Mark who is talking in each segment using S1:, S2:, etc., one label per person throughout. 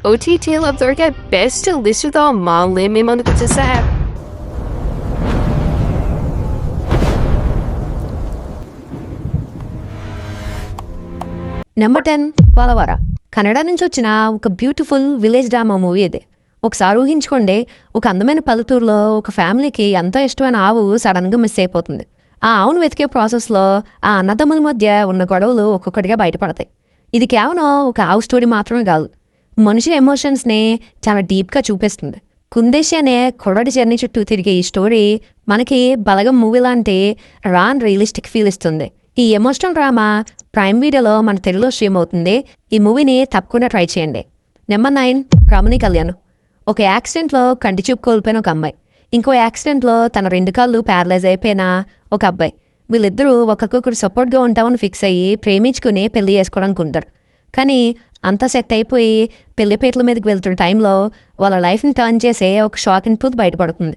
S1: OTTలో దొరికే బెస్ట్ లిస్టుతో మళ్ళీ మీ ముందుకు వచ్చేసా.
S2: నెంబర్ 10 వాలవార. కన్నడ నుంచి వచ్చిన ఒక బ్యూటిఫుల్ విలేజ్ డ్రామా మూవీ ఇది. ఒకసారి ఊహించుకోండి, ఒక అందమైన పల్లెటూరులో ఒక ఫ్యామిలీకి ఎంతో ఇష్టమైన ఆవు సడన్గా మిస్ అయిపోతుంది. ఆ ఆవును వెతికే ప్రాసెస్లో ఆ అన్నదమ్ముల మధ్య ఉన్న గొడవలు ఒక్కొక్కటిగా బయటపడతాయి. ఇది కేవలం ఒక ఆవు స్టోరీ మాత్రమే కాదు, మనిషి ఎమోషన్స్ని చాలా డీప్గా చూపిస్తుంది. కుందేశి అనే కుర్రాడి జర్నీ చుట్టూ తిరిగే ఈ స్టోరీ మనకి బలగం మూవీ లాంటి రియలిస్టిక్ ఫీల్ ఇస్తుంది. ఈ ఎమోషనల్ డ్రామా ప్రైమ్ వీడియోలో మన తెలుగులో స్ట్రీమ్ అవుతుంది. ఈ మూవీని తప్పకుండా ట్రై చేయండి. నెంబర్ 9 రమణి కళ్యాణ్. ఒక యాక్సిడెంట్లో కంటి చూపు కోల్పోయిన ఒక అమ్మాయి, ఇంకో యాక్సిడెంట్లో తన 2 కాళ్ళు ప్యారలైజ్ అయిపోయిన ఒక అబ్బాయి. వీళ్ళిద్దరూ ఒకరికొకరు సపోర్ట్గా ఉంటామని ఫిక్స్ అయ్యి ప్రేమించుకుని పెళ్లి చేసుకోవడానికి ఉంటారు. కానీ అంతా సెట్ అయిపోయి పెళ్లిపేటల మీదకి వెళ్తున్న టైంలో వాళ్ళ లైఫ్ని టర్న్ చేసే ఒక షాకింగ్ ట్రూత్ బయటపడుతుంది.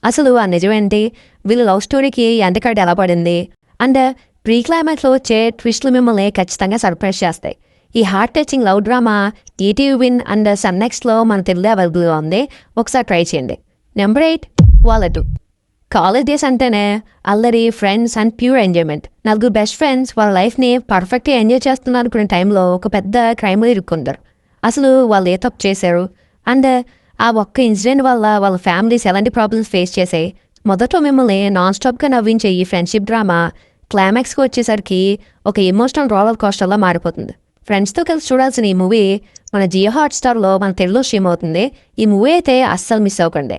S2: అసలు ఆ నిజమేంటి, వీళ్ళ లవ్ స్టోరీకి ఎండకార్డ్ ఎలా పడింది అండ్ ప్రీ క్లైమాక్స్లో వచ్చే ట్విస్ట్లు మిమ్మల్ని ఖచ్చితంగా సర్ప్రైజ్ చేస్తాయి. ఈ heart touching love drama ETV win and sun నెక్స్ట్లో మన తెలుగులో అవైలబుల్గా ఉంది. ఒకసారి ట్రై చేయండి. Number 8 wallet. కాలేజ్ డేస్ అంటేనే అల్లరి, friends and pure enjoyment. 4 best friends వాళ్ళ లైఫ్ని పర్ఫెక్ట్గా ఎంజాయ్ చేస్తున్నారు అనుకునే టైంలో ఒక పెద్ద క్రైమ్లో ఇరుక్కుంటారు. అసలు వాళ్ళు ఏ తప్పు చేశారు అండ్ ఆ ఒక్క ఇన్సిడెంట్ వల్ల వాళ్ళ ఫ్యామిలీస్ ఎలాంటి ప్రాబ్లమ్స్ ఫేస్ చేసాయి. మొదట మిమ్మల్ని నాన్ స్టాప్గా నవ్వించే ఈ ఫ్రెండ్షిప్ డ్రామా క్లైమాక్స్కి వచ్చేసరికి ఒక ఎమోషనల్ రోలర్ కోస్టర్లా మారిపోతుంది. ఫ్రెండ్స్తో కలిసి చూడాల్సిన ఈ మూవీ మన జియో హాట్స్టార్లో మన తెలుగులో స్ట్రీమ్ అవుతుంది. ఈ మూవీ అయితే అస్సలు మిస్ అవ్వకండి.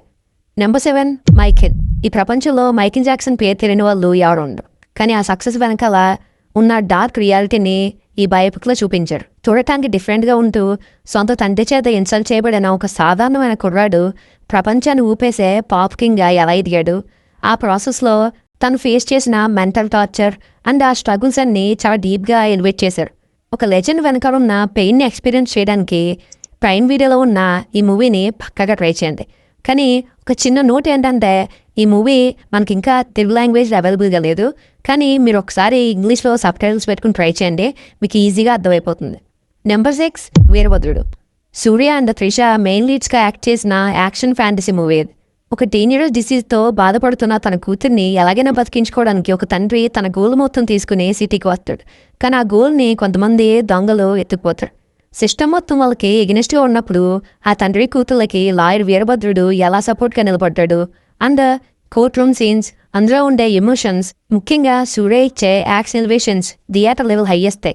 S2: Number 7 Michael. ఈ ప్రపంచంలో మైకేల్ జాక్సన్ పేరు తెలియని వాళ్ళు ఎవరు ఉండరు. కానీ ఆ సక్సెస్ వెనకాల ఉన్న డార్క్ రియాలిటీని ఈ బయోపిక్లో చూపించారు. చూడటానికి డిఫరెంట్గా ఉంటూ సొంత తండ్రి చేత ఇన్సల్ట్ చేయబడిన ఒక సాధారణమైన కుర్రాడు ప్రపంచాన్ని ఊపేసే పాప్ కింగ్గా ఎలా ఎదిగాడు, ఆ ప్రాసెస్లో తను ఫేస్ చేసిన మెంటల్ టార్చర్ అండ్ ఆ స్ట్రగుల్స్ అన్నీ చాలా డీప్గా ఎలివేట్ చేశారు. ఒక లెజెండ్ వెనకాల ఉన్న పెయిన్ని ఎక్స్పీరియన్స్ చేయడానికి ప్రైమ్ వీడియోలో ఉన్న ఈ మూవీని పక్కగా ట్రై చేయండి. కానీ ఒక చిన్న నోట్ ఏంటంటే, ఈ మూవీ మనకి ఇంకా తెలుగు లాంగ్వేజ్ అవైలబుల్గా లేదు. కానీ మీరు ఒకసారి ఇంగ్లీష్లో సబ్ టైటిల్స్ పెట్టుకుని ట్రై చేయండి, మీకు ఈజీగా అర్థమైపోతుంది. Number 6 Veerabhadrudu. Suriya and Trisha main లీడ్స్గా యాక్ట్ చేసిన యాక్షన్ ఫ్యాంటసీ మూవీ. ఒక టీనేజర్ డిసీజ్తో బాధపడుతున్న తన కూతుర్ని ఎలాగైనా బతికించుకోవడానికి ఒక తండ్రి తన గోల్ మొత్తం తీసుకుని సిటీకి వస్తాడు. కానీ ఆ గోల్ని కొంతమంది దొంగలు ఎత్తుకుపోతారు. సిస్టమ్ మొత్తం వాళ్ళకి ఎగనెస్ట్గా ఉన్నప్పుడు ఆ తండ్రి కూతుళ్ళకి లాయర్ వీరభద్రుడు ఎలా సపోర్ట్గా నిలబడ్డాడు అండ్ కోర్ట్ రూమ్ సీన్స్, అందులో ఉండే ఎమోషన్స్, ముఖ్యంగా సూర్య ఇచ్చే action elevations theatre level highest.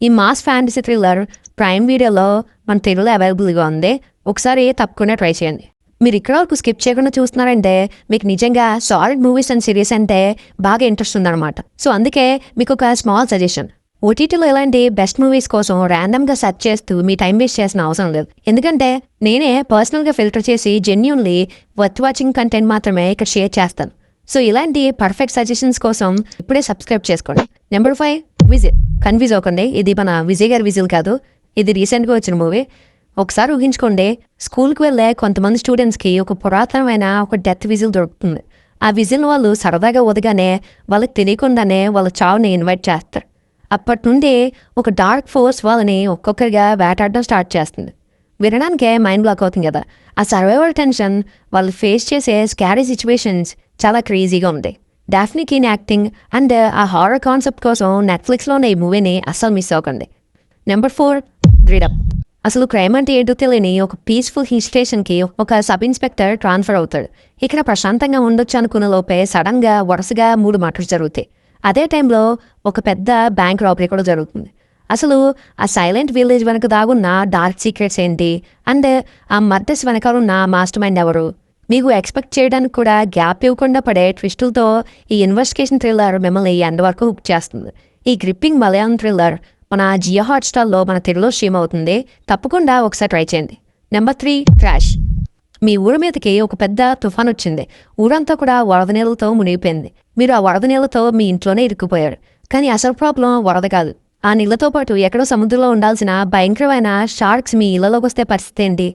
S2: ఈ మాస్ ఫ్యాంటసీ థ్రిల్లర్ ప్రైమ్ వీడియోలో మన తెలుగులో అవైలబుల్గా ఉంది. ఒకసారి తప్పకుండా ట్రై చేయండి. మీరు ఇక్కడ వరకు స్కిప్ చేయకుండా చూస్తున్నారంటే మీకు నిజంగా సాలిడ్ మూవీస్ అండ్ సిరీస్ అంటే బాగా ఇంట్రెస్ట్ ఉందన్నమాట. సో అందుకే మీకు ఒక స్మాల్ సజెషన్. ఓటీటీలో ఇలాంటి బెస్ట్ మూవీస్ కోసం ర్యాండమ్గా సెర్చ్ చేస్తూ మీ టైం వేస్ట్ చేసిన అవసరం లేదు. ఎందుకంటే నేనే పర్సనల్గా ఫిల్టర్ చేసి జెన్యూన్లీ వర్త్ వాచింగ్ కంటెంట్ మాత్రమే ఇక్కడ షేర్ చేస్తాను. సో ఇలాంటి పర్ఫెక్ట్ సజెషన్స్ కోసం ఇప్పుడే సబ్స్క్రైబ్ చేసుకోండి. Number 5 whistle. కన్ఫ్యూజ్ అవ్వకండి, ఇది మన విజయ్ గారి విజిల్ కాదు, ఇది రీసెంట్గా వచ్చిన మూవీ. ఒకసారి ఊహించుకోండి, స్కూల్కి వెళ్ళే కొంతమంది స్టూడెంట్స్కి ఒక పురాతనమైన ఒక డెత్ విజిల్ దొరుకుతుంది. ఆ విజిల్ వాళ్ళు సరదాగా వదగానే వాళ్ళకి తెలియకుండానే వాళ్ళ చావుని ఇన్వైట్ చేస్తారు. అప్పటి నుండి ఒక డార్క్ ఫోర్స్ వాళ్ళని ఒక్కొక్కరిగా వేటాడడం స్టార్ట్ చేస్తుంది. వినడానికే మైండ్ బ్లాక్ అవుతుంది కదా. ఆ సర్వైవల్ టెన్షన్, వాళ్ళు ఫేస్ చేసే స్కారీ సిచ్యువేషన్స్ చాలా క్రేజీగా ఉంటాయి. డాఫ్నీ కీన్ యాక్టింగ్ అండ్ ఆ హారర్ కాన్సెప్ట్ కోసం నెట్ఫ్లిక్స్లో ఉన్న ఈ మూవీని అస్సలు మిస్ అవ్వకండి. నెంబర్ 4 థ్రిడప్. అసలు క్రైమ్ అంటే ఏంటో తెలియని ఒక పీస్ఫుల్ హిల్ స్టేషన్కి ఒక సబ్ ఇన్స్పెక్టర్ ట్రాన్స్ఫర్ అవుతాడు. ఇక్కడ ప్రశాంతంగా ఉండొచ్చు అనుకున్న లోపే సడన్గా వరుసగా 3 మర్డర్స్ జరుగుతాయి. అదే టైంలో ఒక పెద్ద బ్యాంక్ రాబరీ కూడా జరుగుతుంది. అసలు ఆ సైలెంట్ విలేజ్ వెనక దాగున్న డార్క్ సీక్రెట్స్ ఏంటి అండ్ ఆ మర్డర్స్ వెనకాలన్న మాస్టర్ మైండ్ ఎవరు, మీకు ఎక్స్పెక్ట్ చేయడానికి కూడా గ్యాప్ ఇవ్వకుండా పడే ట్విస్టులతో ఈ ఇన్వెస్టిగేషన్ థ్రిల్లర్ మిమ్మల్ని ఎండ్ వరకు హుక్ చేస్తుంది. ఈ గ్రిప్పింగ్ మలయాళం థ్రిల్లర్ మన జియో హాట్స్టార్లో మన తెలుగులో స్ట్రీమ్ అవుతుంది. తప్పకుండా ఒకసారి ట్రై చేయండి. Number 3 crash. మీ ఊరి మీదకి ఒక పెద్ద తుఫాన్ వచ్చింది. ఊరంతా కూడా వరద నీళ్ళతో మునిగిపోయింది. మీరు ఆ వరద నీళ్ళతో మీ ఇంట్లోనే ఇరుక్కుపోయారు. కానీ అసలు ప్రాబ్లం వరద కాదు. ఆ నీళ్లతో పాటు ఎక్కడో సముద్రంలో ఉండాల్సిన భయంకరమైన షార్క్స్ మీ ఇళ్లలోకి వస్తే పరిస్థితి ఏంటి?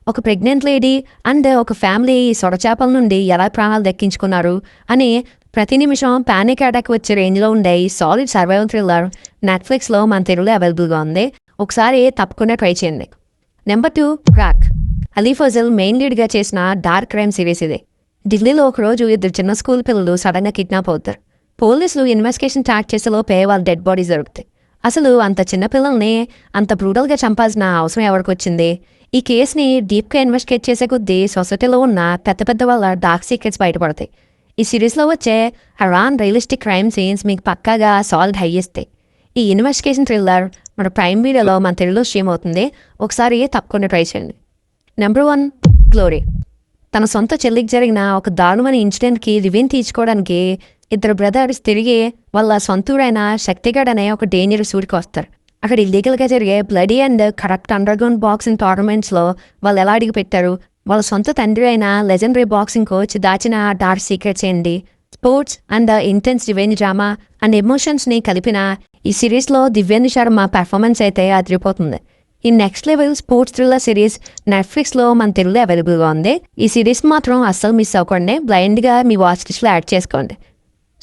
S2: ఒక ప్రెగ్నెంట్ లేడీ అండ్ ఒక ఫ్యామిలీ సొరచేపల నుండి ఎలా ప్రాణాలు దక్కించుకున్నారు అని ప్రతి నిమిషం పానిక్ అటాక్ వచ్చే రేంజ్లో ఉండే ఈ సాలిడ్ సర్వైవల్ థ్రిల్లర్ నెట్ఫ్లిక్స్లో మన తెలుగులో అవైలబుల్గా ఉంది. ఒకసారి తప్పకుండా ట్రై చేయండి. Number 2 crack. Ali Fazal main లీడ్గా చేసిన డార్క్ క్రైమ్ సిరీస్ ఇదే. ఢిల్లీలో ఒకరోజు 2 చిన్న స్కూల్ పిల్లలు సడన్గా కిడ్నాప్ అవుతారు. పోలీసులు ఇన్వెస్టిగేషన్ స్టార్ట్ చేసేలోపే వాళ్ళ డెడ్ బాడీస్ దొరుకుతాయి. అసలు అంత చిన్న పిల్లల్ని అంత బ్రూటల్గా చంపాల్సిన అవసరం ఎవరికి వచ్చింది? ఈ కేసుని డీప్గా ఇన్వెస్టిగేట్ చేసే కొద్దీ సొసైటీలో ఉన్న పెద్ద పెద్ద వాళ్ళ డార్క్ సీక్రెట్స్ బయటపడతాయి. ఈ సిరీస్లో వచ్చే హరాన్ రియలిస్టిక్ క్రైమ్ సీన్స్ మీకు పక్కాగా సాల్వ్ హై ఇస్తాయి. ఈ ఇన్వెస్టిగేషన్ థ్రిల్లర్ మన ప్రైమ్ వీడియోలో మన తెలుగులో స్ట్రీమ్ అవుతుంది. ఒకసారి తప్పకుండా ట్రై చేయండి. Number 1 glory. తన సొంత చెల్లికి జరిగిన ఒక దారుణమైన ఇన్సిడెంట్కి రివెంజ్ తీర్చుకోవడానికి 2 బ్రదర్స్ తిరిగి వాళ్ళ సొంతూరైన శక్తిగఢ్ అనే ఒక డేంజరస్ ఊరికి వస్తారు. అక్కడ ఇల్లీగల్గా జరిగే bloody and correct underground boxing టోర్నమెంట్స్లో వాళ్ళు ఎలా అడిగి పెట్టారు, వాళ్ళ సొంత తండ్రి అయిన లెజెండరీ బాక్సింగ్ కోచ్ దాచిన డార్క్ సీక్రెట్స్ ఏంటి, sports and intense revenge drama and ఎమోషన్స్ని కలిపిన ఈ సిరీస్లో దివ్యేందు శర్మ పెర్ఫార్మెన్స్ అయితే అదిరిపోతుంది. ఈ next level sports thriller series నెట్ఫ్లిక్స్లో మన తెలుగులో అవైలబుల్గా ఉంది. ఈ సిరీస్ మాత్రం అస్సలు మిస్ అవ్వకండి. బ్లైండ్గా మీ వాచ్ లిస్ట్లో యాడ్ చేసుకోండి.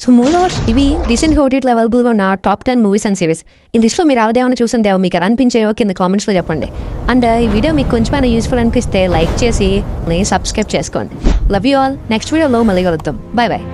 S2: సో మూడోస్ ఇవి రీసెంట్గా ఓటీటీలో అవైలబుల్గా ఉన్న టాప్ 10 మూవీస్ అండ్ సిరీస్. ఈ లిస్ట్లో మీరు ఏమైనా చూసిందేవో మీకు ఎలా అనిపించాయో కింద కామెంట్స్లో చెప్పండి. అండ్ ఈ వీడియో మీకు కొంచెమైనా యూస్ఫుల్ అనిపిస్తే లైక్ చేసి సబ్స్క్రైబ్ చేసుకోండి. Love you all. నెక్స్ట్ వీడియోలో మళ్ళీ కలుద్దాం. Bye bye.